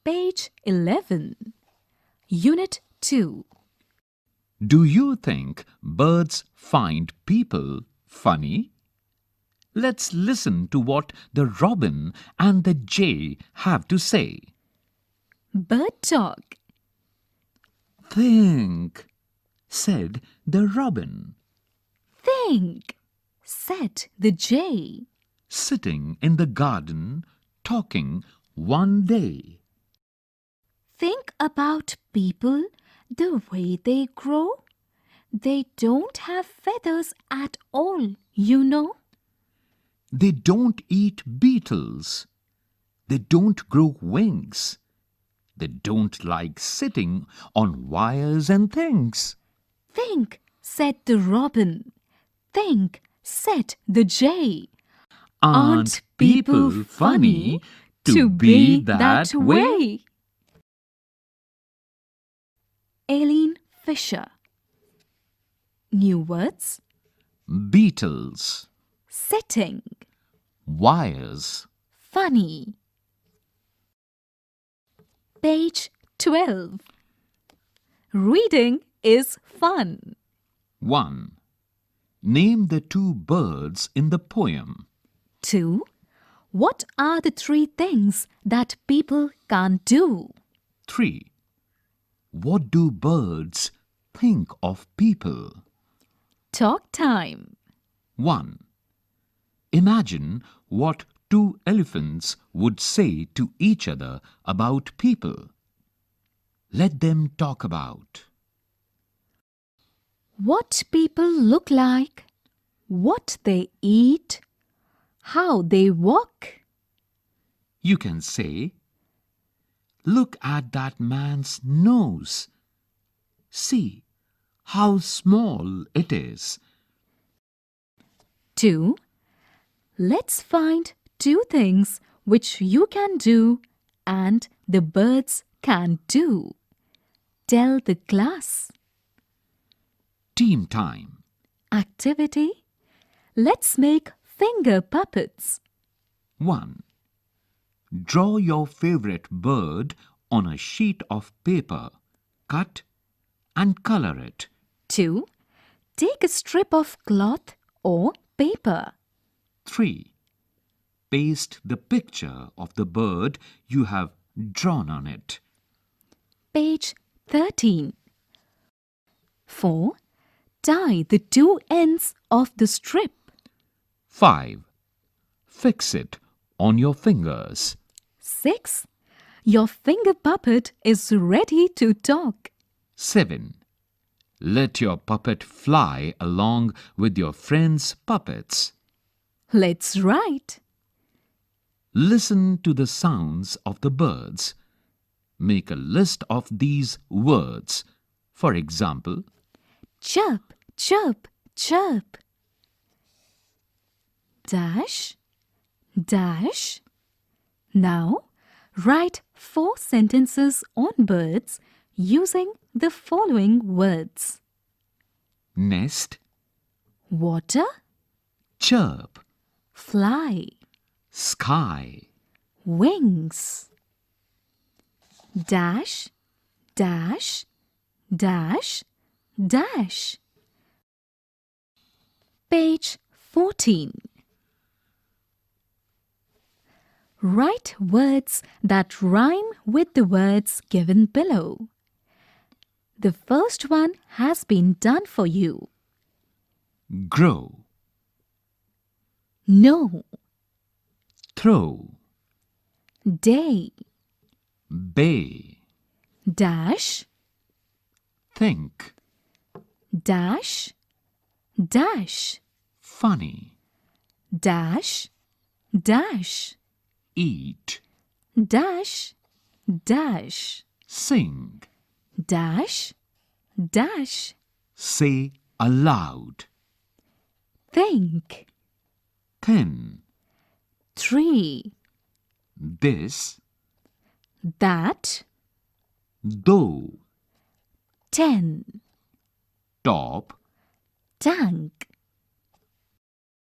Page 11. Unit 2. Do you think birds find people funny? Let's listen to what the robin and the jay have to say. Bird talk. Think, said the robin, Think, said the jay. sitting in the garden talking one day. Think about people the way they grow. They don't have feathers at all, you know. They don't eat beetles. They don't grow wings. They don't like sitting on wires and things. Think, said the robin. Think, said the jay. Aren't people funny to be that way? Aileen Fisher. New words: Beetles, sitting, wires. funny. Page 12. Reading is fun. 1. Name the two birds in the poem. 2. What are the 3 things that people can't do? 3. What do birds think of people? Talk time. 1. Imagine what 2 elephants would say to each other about people. Let them talk about What people look like, what they eat, how they walk. You can say, look at that man's nose. See how small it is. 2. Let's find 2 things which you can do and the birds can do. Tell the class. Team time. Activity: let's make finger puppets. 1. Draw your favorite bird on a sheet of paper. Cut and color it. 2. Take a strip of cloth or paper. 3. Paste the picture of the bird you have drawn on it. Page 13. 4. Tie the 2 ends of the strip. 5. Fix it on your fingers. 6. Your finger puppet is ready to talk. 7. Let your puppet fly along with your friends' puppets. Let's write. Listen to the sounds of the birds. Make a list of these words. For example, Chirp, chirp, chirp. Dash, dash. Now, write 4 sentences on birds using the following words: nest, water, chirp, fly, sky, wings. Dash, dash, dash, dash. Page 14. Write words that rhyme with the words given below. The first one has been done for you. grow, No, throw, day, bay, dash, think, dash, dash, funny, dash, dash, eat, dash, dash, sing, dash, dash, say aloud, think, thin, tree, this, that, though, 10, top, tank,